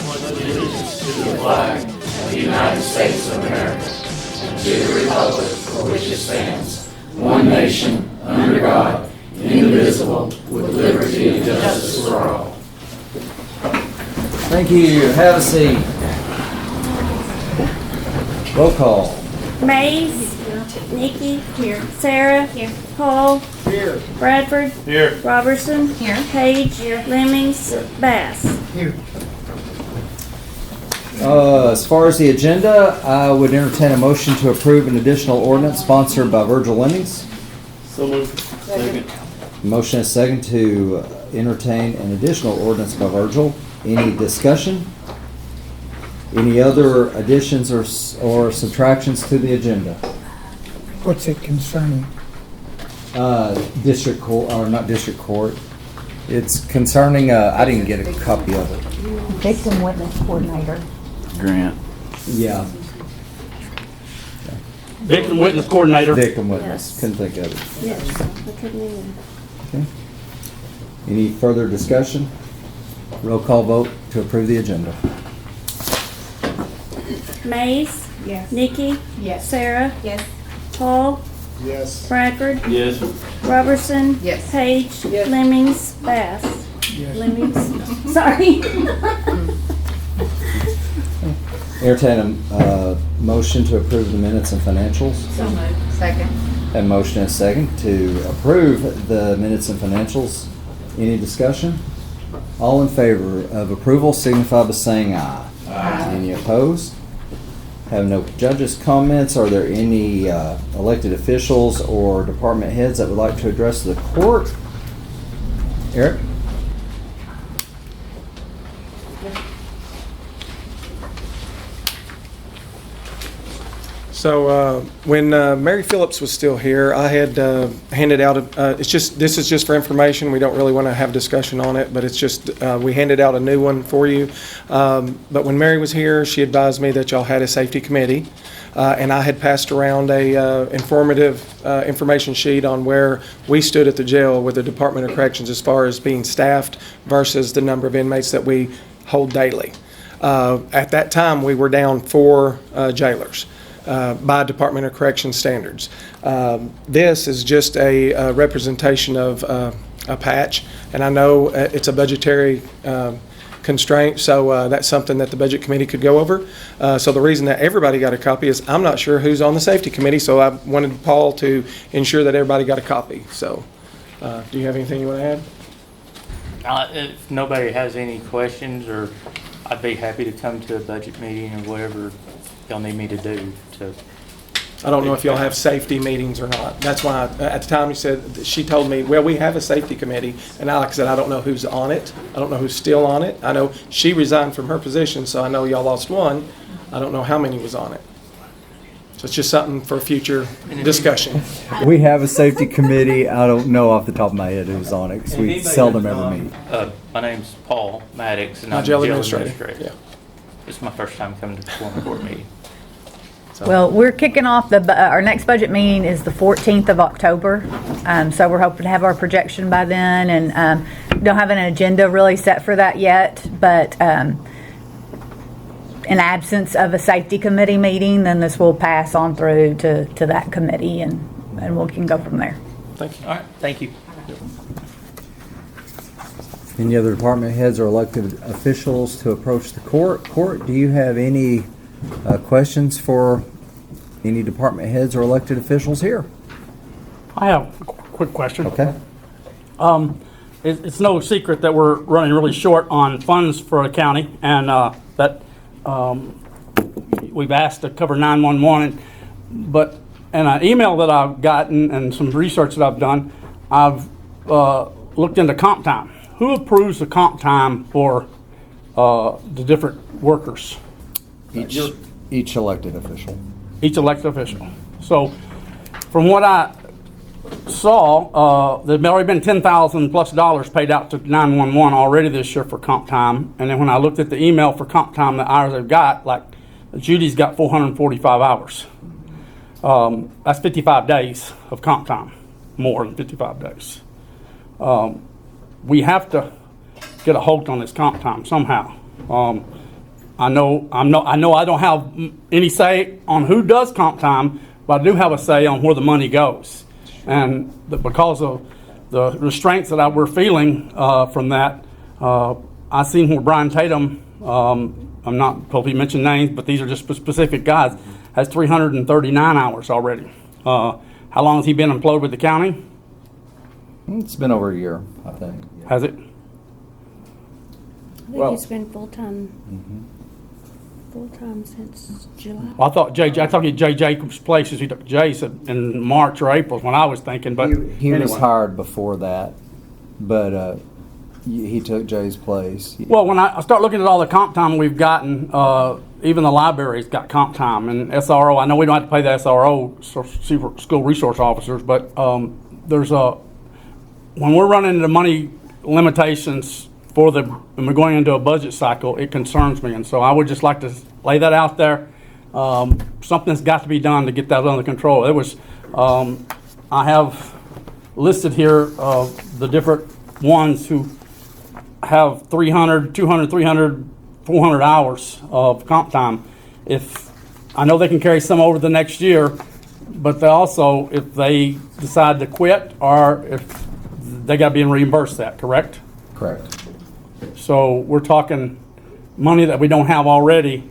allegiance to the flag of the United States of America and to the republic for which it stands, one nation, under God, indivisible, with liberty and justice for all. Thank you. Have a seat. Roll call. Mays. Nikki. Here. Sarah. Here. Paul. Here. Bradford. Here. Robertson. Here. Page. Here. Lemmings. Here. Bass. Here. As far as the agenda, I would entertain a motion to approve an additional ordinance sponsored by Virgil Lemmings. So moved. Second. Motion is second to entertain an additional ordinance by Virgil. Any discussion? Any other additions or subtractions to the agenda? What's it concerning? District court, or not district court. It's concerning, I didn't get a copy of it. Victim witness coordinator. Grant. Yeah, Victim witness coordinator. victim witness. Yes. Couldn't think of it. Yes. I couldn't either. Okay. Any further discussion? Roll call vote to approve the agenda. Mays. Yes. Nikki. Yes. Sarah. Yes. Paul. Yes. Bradford. Yes. Robertson. Yes. Page. Yes. Lemmings. Bass. Yes. Lemmings. Sorry. Entertain a motion to approve the minutes and financials. So moved. Second. A motion and a second to approve the minutes and financials. Any discussion? All in favor of approval signify by saying aye. Aye. Any opposed? Have no judges' comments. Are there any elected officials or department heads that would like to address the court? Eric? So when Mary Phillips was still here, I had handed out, this is just for information. We don't really want to have discussion on it, but it's just, we handed out a new one for you. But when Mary was here, she advised me that y'all had a safety committee. And I had passed around a informative information sheet on where we stood at the jail with the Department of Corrections as far as being staffed versus the number of inmates that we hold daily. At that time, we were down 4 jailers. By Department of Corrections standards. This is just a representation of a patch, and I know it's a budgetary constraint, so that's something that the Budget Committee could go over. So the reason that everybody got a copy is I'm not sure who's on the Safety Committee, so I wanted Paul to ensure that everybody got a copy. So do you have anything you want to add? If nobody has any questions, or I'd be happy to come to a budget meeting or whatever y'all need me to do. I don't know if y'all have safety meetings or not. That's why at the time she told me, well, we have a safety committee, and like I said, I don't know who's on it. I don't know who's still on it. I know she resigned from her position, so I know y'all lost one. I don't know how many was on it. So it's just something for future discussion. We have a safety committee. I don't know off the top of my head who's on it because we seldom ever meet. My name's Paul Maddox, and My I'm jail jail administrator. administrator. Yeah. It's my first time coming to the Quorum Court meeting. So- Well, we're kicking off our next budget meeting is the 14th of October. So we're hoping to have our projection by then, and don't have an agenda really set for that yet, but in absence of a safety committee meeting, then this will pass on through to that committee, and we can go from there. Thank you. All right, thank you. Any other department heads or elected officials to approach the court? Court, do you have any questions for any department heads or elected officials here? I have a quick question. Okay. It's no secret that we're running really short on funds for the county, and that we've asked to cover 911. But in an email that I've gotten and some research that I've done, I've looked into comp time. Who approves the comp time for the different workers? Each elected official. Each elected official. So, from what I saw, there's already been $10,000+ paid out to 911 already this year for comp time. And then when I looked at the email for comp time, the hours they've got, like Judy's got 445 hours. That's 55 days of comp time, more than 55 days. We have to get a hold on this comp time somehow. I know I don't have any say on who does comp time, but I do have a say on where the money goes. And because of the restraints that we're feeling from that, I seen where Brian Tatum, I'm not supposed to mention names, but these are just specific guys, has 339 hours already. How long has he been employed with the county? It's been over a year, I think. Has it? I think it's been full-time since July. I thought Jay Jacobs' places, he took Jay in March or April is when I was thinking, but He was anyway. hired before that, but he took Jay's place. Well, when I start looking at all the comp time we've gotten, even the library's got comp time, and SRO, I know we don't have to pay the SRO, school resource officers, but when we're running into money limitations when we're going into a budget cycle, it concerns me, and so I would just like to lay that out there. Something's got to be done to get that under control. I have listed here the different ones who have 300, 200, 300, 400 hours of comp time. If I know they can carry some over the next year, but they also, if they decide to quit, or if they got to be reimbursed that, correct? Correct. So we're talking money that we don't have already,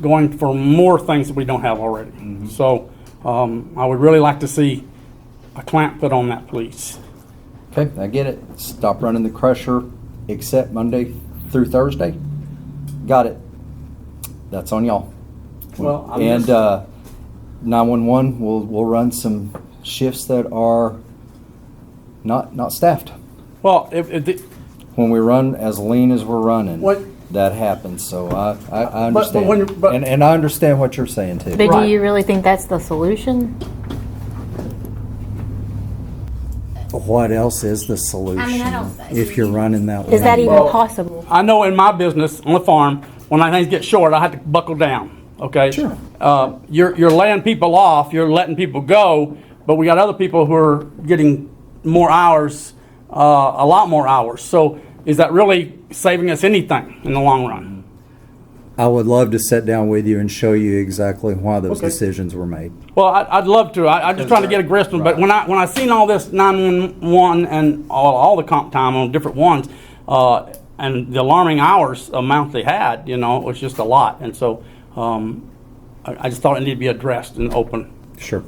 going for more things that we don't have already. Mm-hmm. So I would really like to see a clamp put on that, please. Okay, I get it. Stop running the crusher except Monday through Thursday. Got it. That's on y'all. Well, I'm and just- 911, we'll run some shifts that are not staffed. Well, When we run as lean as we're running, What- that happens. So I understand. but- and I understand what you're saying too. But Right. do you really think that's the solution? What else is the solution I mean, I don't- if you're running that Is that lean? even possible? I know in my business on the farm, when things get short, I have to buckle down. Okay. Sure. You're laying people off. You're letting people go, but we got other people who are getting more hours, a lot more hours. So is that really saving us anything in the long run? I would love to sit down with you and show you exactly why those Okay. decisions were made. Well, I'd love to. I'm just trying to get a grasp on it. But when I seen all this 911 and all the comp time on different ones, and the alarming hours amount they had, it was just a lot. And so I just thought it needed to be addressed and open. Sure.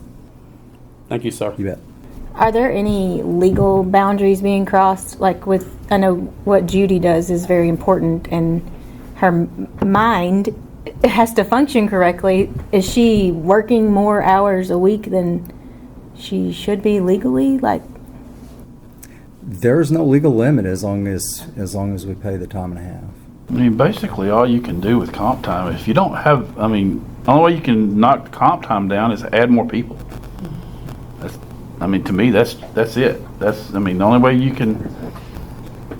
Thank you, sir. You bet. Are there any legal boundaries being crossed? I know what Judy does is very important, and her mind has to function correctly. Is she working more hours a week than she should be legally? There's no legal limit as long as we pay the time and a half. I mean, basically, all you can do with comp time, if you don't have, the only way you can knock comp time down is add more people. To me, that's it. The only way you can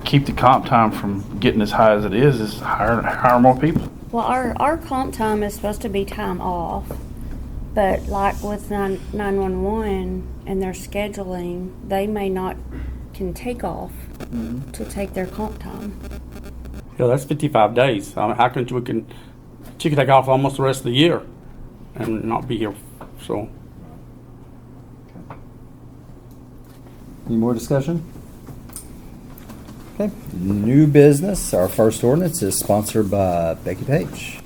keep the comp time from getting as high as it is hire more people. Well, our comp time is supposed to be time off, but like with 911 and their scheduling, they may not can take off to take their comp time. Yeah, that's 55 days. How can she could take off almost the rest of the year and not be here. So. Any more discussion? Okay. New business. Our first ordinance is sponsored by Becky Page.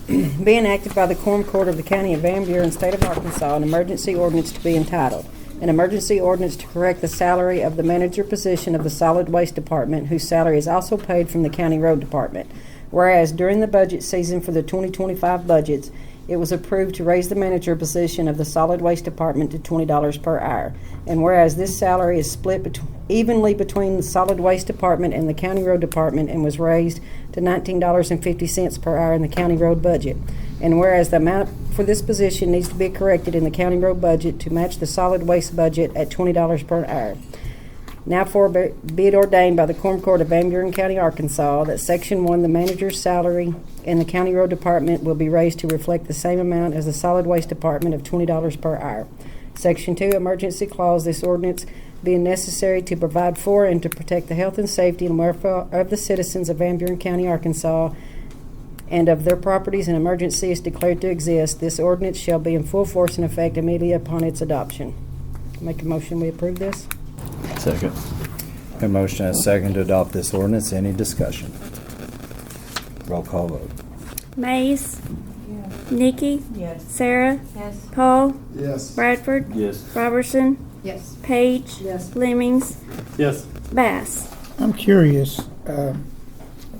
Be enacted by the Quorum Court of the County of Van Buren, State of Arkansas, an emergency ordinance to be entitled, an emergency ordinance to correct the salary of the manager position of the Solid Waste Department, whose salary is also paid from the County Road Department. Whereas during the budget season for the 2025 budgets, it was approved to raise the manager position of the Solid Waste Department to $20 per hour. And whereas this salary is split evenly between the Solid Waste Department and the County Road Department and was raised to $19.50 per hour in the County Road budget. And whereas the amount for this position needs to be corrected in the County Road budget to match the Solid Waste budget at $20 per hour. Now be it ordained by the Quorum Court of Van Buren County, Arkansas, that Section 1, the manager's salary in the County Road Department will be raised to reflect the same amount as the Solid Waste Department of $20 per hour. Section 2, emergency clause, this ordinance being necessary to provide for and to protect the health and safety and welfare of the citizens of Van Buren County, Arkansas, and of their properties, an emergency is declared to exist. This ordinance shall be in full force and effect immediately upon its adoption. Make a motion, we approve this? Second. A motion and a second to adopt this ordinance. Any discussion? Roll call vote. Mays. Nikki. Yes. Sarah. Yes. Paul. Yes. Bradford. Yes. Robertson. Yes. Page. Yes. Lemmings. Yes. Bass. I'm curious,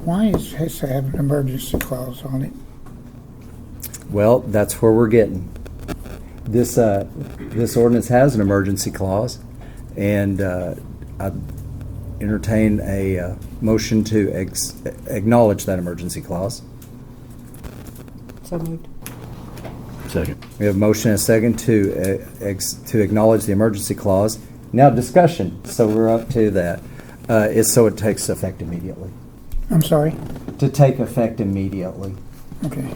why has to have an emergency clause on it? Well, that's where we're getting. This ordinance has an emergency clause, and I entertain a motion to acknowledge that emergency clause. So moved. Second. We have a motion and a second to acknowledge the emergency clause. Now discussion. So we're up to that. Is so it takes effect immediately. I'm sorry? To take effect immediately. Okay.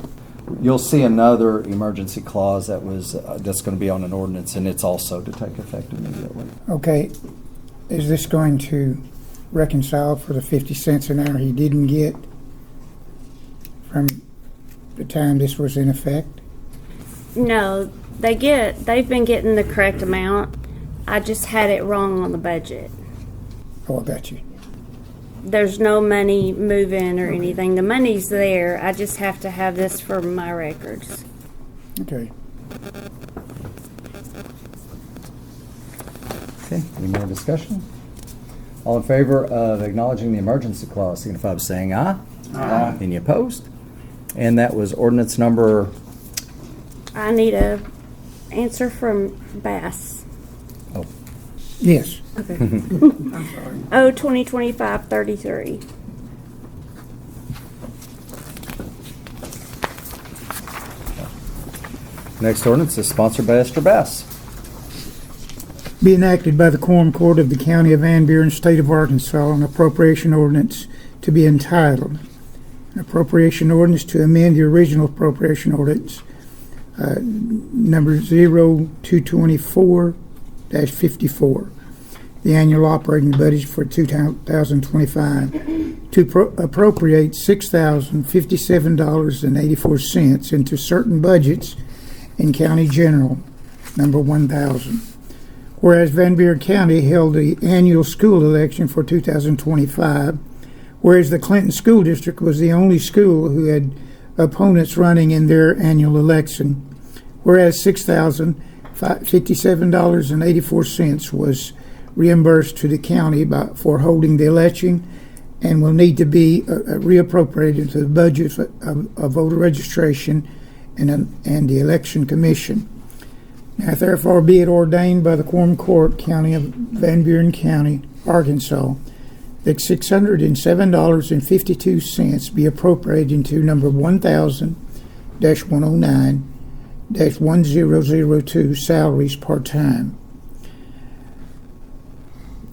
You'll see another emergency clause that's going to be on an ordinance, and it's also to take effect immediately. Okay. Is this going to reconcile for the 50 cents an hour he didn't get from the time this was in effect? No, they've been getting the correct amount. I just had it wrong on the budget. Oh, I got you. There's no money move-in or anything. The money's there. I just have to have this for my records. Okay. Okay, any more discussion? All in favor of acknowledging the emergency clause, signify by saying aye. Aye. Any opposed? And that was ordinance number, I need a answer from Bass. oh, Yes. Okay. I'm sorry. 2025-33. next ordinance is sponsored by Esther Bass. Be enacted by the Quorum Court of the County of Van Buren, State of Arkansas, an appropriation ordinance to be entitled, an appropriation ordinance to amend the original appropriation ordinance, number 0224-54, the annual operating budget for 2025, to appropriate $6,057.84 into certain budgets in County General, number 1000. Whereas Van Buren County held the annual school election for 2025, whereas the Clinton School District was the only school who had opponents running in their annual election, whereas $6,057.84 was reimbursed to the county for holding the election and will need to be reappropriated to the budget of voter registration and the Election Commission. Now therefore be it ordained by the Quorum Court, County of Van Buren County, Arkansas, that $607.52 be appropriated into number 1000-109-1002 salaries part-time,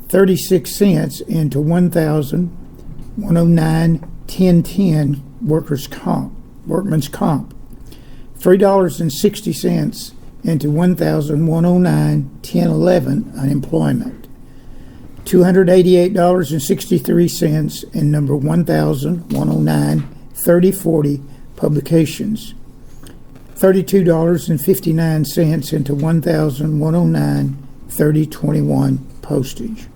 36 cents into 1000-109-1010 workman's comp, $3.60 into 1,109-1011 unemployment, $288.63 in number 1,109-3040 publications, $32.59 into 1,109-3021 postage,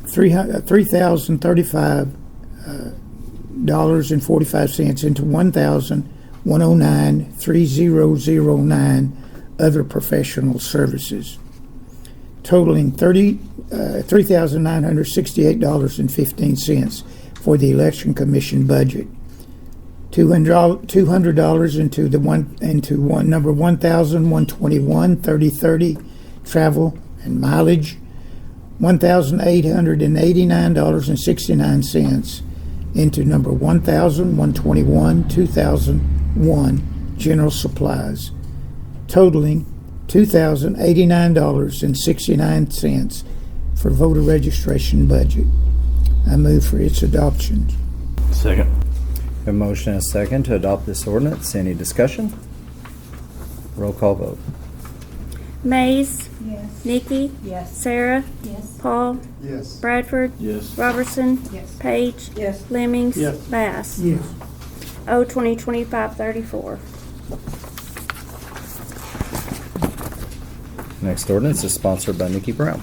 $3,035.45 into 1,109-3009 other professional services, totaling $3,968.15 for the Election Commission budget, $200 into number 1,121-3030 travel and mileage, $1,889.69 into number 1,121-2001 general supplies, totaling $2,089.69 for voter registration budget. I move for its adoption. Second. A motion and a second to adopt this ordinance. Any discussion? Roll call vote. Mays, Yes. Nikki, Yes. Sarah, Yes. Paul, Yes. Bradford, Yes. Robertson, Yes. Page, Yes. Lemmings, Yes. Bass. Yes. O 2025-34. Next ordinance is sponsored by Nikki Brown.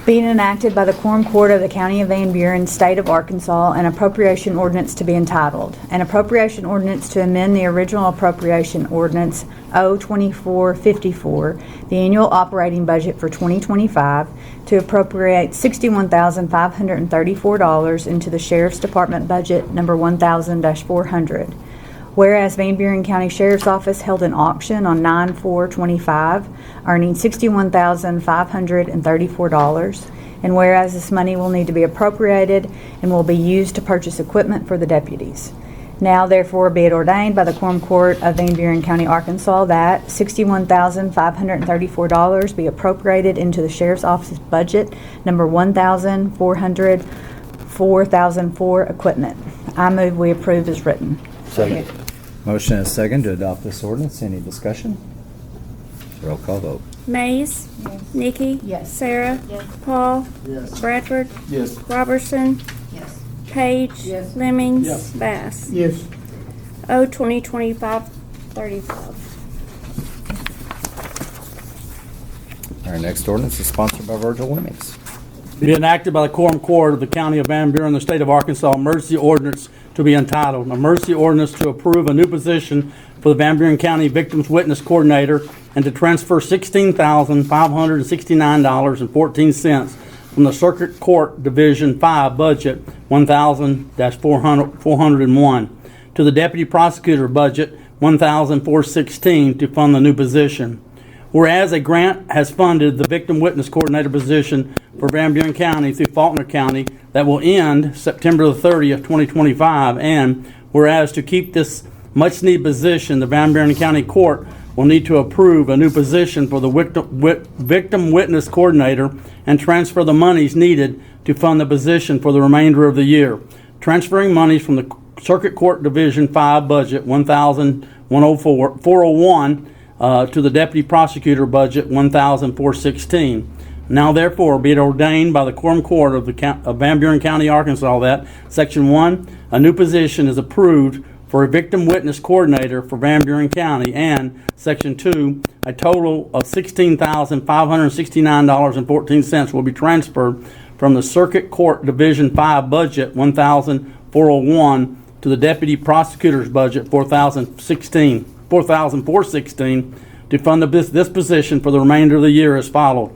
Being enacted by the Quorum Court of the County of Van Buren, State of Arkansas, an appropriation ordinance to be entitled, an appropriation ordinance to amend the original appropriation ordinance O-2454, the annual operating budget for 2025, to appropriate $61,534 into the Sheriff's Department budget number 1000-400. Whereas Van Buren County Sheriff's Office held an auction on 9/4/25, earning $61,534, and whereas this money will need to be appropriated and will be used to purchase equipment for the deputies. Now therefore be it ordained by the Quorum Court of Van Buren County, Arkansas, that $61,534 be appropriated into the Sheriff's Office budget number 1400, 4004 equipment. I move we approve as written. Second. Motion and a second to adopt this ordinance. Any discussion? Roll call vote. Mays, Nikki, Yes. Sarah, Yes. Paul, Yes. Bradford, Yes. Robertson, Yes. Page, Yes. Lemmings, Yes. Bass. Yes. O 2025-35. Our next ordinance is sponsored by Virgil Lemmings. Be enacted by the Quorum Court of the County of Van Buren, the State of Arkansas, emergency ordinance to be entitled, emergency ordinance to approve a new position for the Van Buren County Victims Witness Coordinator and to transfer $16,569.14 from the Circuit Court Division 5 budget 1000-401 to the Deputy Prosecutor budget 1,416 to fund the new position. Whereas a grant has funded the Victim Witness Coordinator position for Van Buren County through Faulkner County that will end September the 30th, 2025, and whereas to keep this much-needed position, the Van Buren County Court will need to approve a new position for the Victim Witness Coordinator and transfer the monies needed to fund the position for the remainder of the year. Transferring monies from the Circuit Court Division 5 budget 1,401 to the Deputy Prosecutor budget 1,416. Now therefore be it ordained by the Quorum Court of Van Buren County, Arkansas, that Section 1, a new position is approved for a Victim Witness Coordinator for Van Buren County, and Section 2, a total of $16,569.14 will be transferred from the Circuit Court Division 5 budget 1,401 to the Deputy Prosecutor's budget 4,416 to fund this position for the remainder of the year as followed.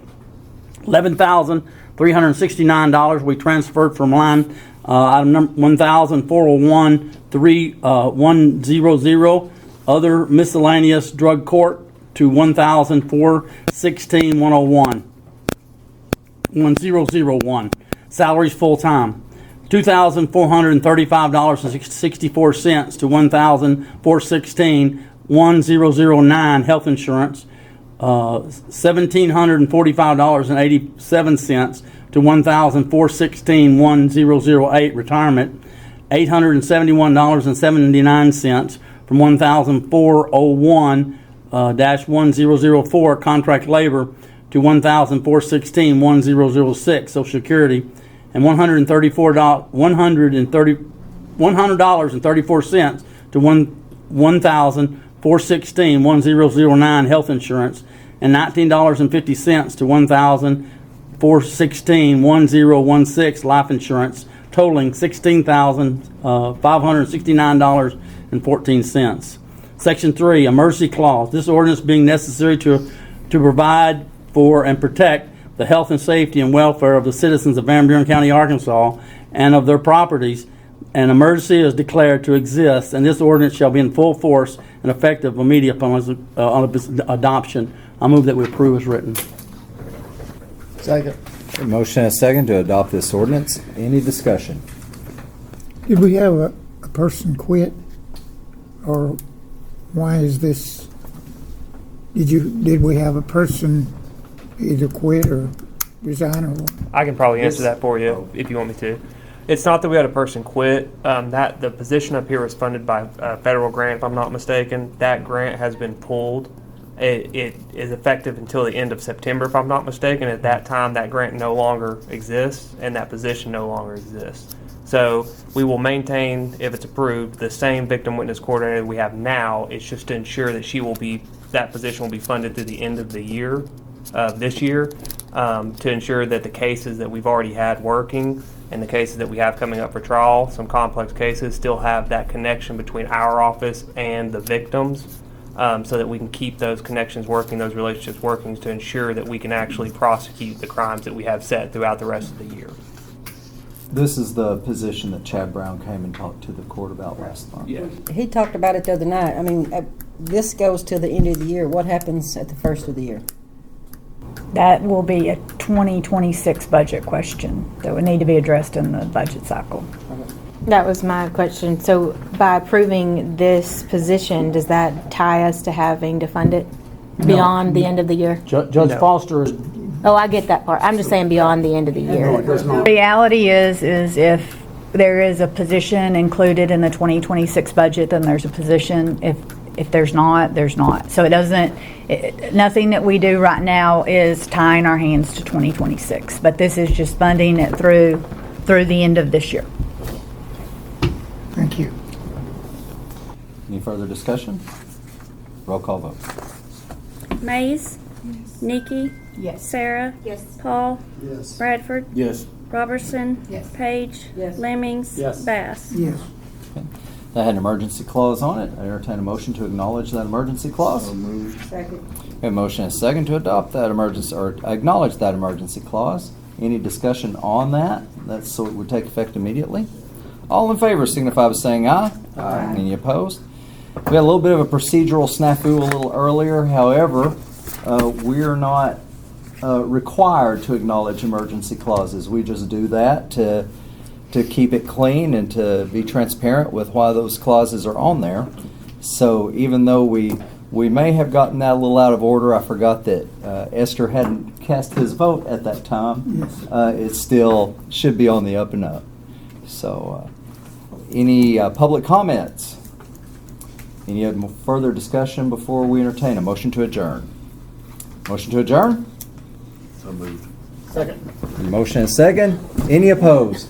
$11,369 will be transferred from line item number 1,401,100 other miscellaneous drug court to 1,416,101 salaries full time. $2,435.64 to 1,416,1009 health insurance. $1,745.87 to 1,416,1008 retirement, $871.79 from 1,401-1004 contract labor to 1,416,1006 Social Security, and $100.34 to 1,416,1009 health insurance, and $19.50 to 1,416,1016 life insurance, totaling $16,569.14. Section 3, emergency clause. This ordinance being necessary to provide for and protect the health and safety and welfare of the citizens of Van Buren County, Arkansas, and of their properties. An emergency is declared to exist, and this ordinance shall be in full force and effective immediately upon its adoption. I move that we approve as written. Second. A motion and a second to adopt this ordinance. Any discussion? Did we have a person quit? Or why is this? Did we have a person either quit or resign or what? I can probably answer that for you if you want me to. It's not that we had a person quit. That the position up here was funded by a federal grant, if I'm not mistaken. That grant has been pulled It is effective until the end of September, if I'm not mistaken. At that time, that grant no longer exists and that position no longer exists. So we will maintain, if it's approved, the same victim witness coordinator we have now. It's just to ensure that that position will be funded through the end of the year, this year, to ensure that the cases that we've already had working and the cases that we have coming up for trial, some complex cases, still have that connection between our office and the victims, so that we can keep those connections working, those relationships working, to ensure that we can actually prosecute the crimes that we have set throughout the rest of the year. This is the position that Chad Brown came and talked to the court about last month. Yeah. He talked about it the other night. I mean, this goes to the end of the year. What happens at the first of the year? That will be a 2026 budget question that would need to be addressed in the budget cycle. That was my question. So by approving this position, does that tie us to having to fund it beyond the end of the year? Judge No. Foster is, Oh, I get that part. I'm just saying beyond the end of the year. does not. Reality is if there is a position included in the 2026 budget, then there's a position. If there's not, there's not. So it doesn't, nothing that we do right now is tying our hands to 2026. But this is just funding it through the end of this year. Thank you. Any further discussion? Roll call vote. Mays? Nikki? Yes. Sarah? Yes. Paul? Yes. Bradford? Yes. Robertson? Yes. Page? Yes. Lemmings? Yes. Bass? Yes. That had an emergency clause on it. I entertain a motion to acknowledge that emergency clause. Second. We have a motion and a second to adopt that emergency, or acknowledge that emergency clause. Any discussion on that? That's so it would take effect immediately. All in favor signify by saying aye. Aye. Any opposed? We had a little bit of a procedural snafu a little earlier. However, we are not required to acknowledge emergency clauses. We just do that to keep it clean and to be transparent with why those clauses are on there. So even though we may have gotten that a little out of order, I forgot that Esther hadn't cast his vote at that time. It still should be on the up and up. So any public comments? Any further discussion before we entertain a motion to adjourn? Motion to adjourn? So moved. Motion and second. Any opposed?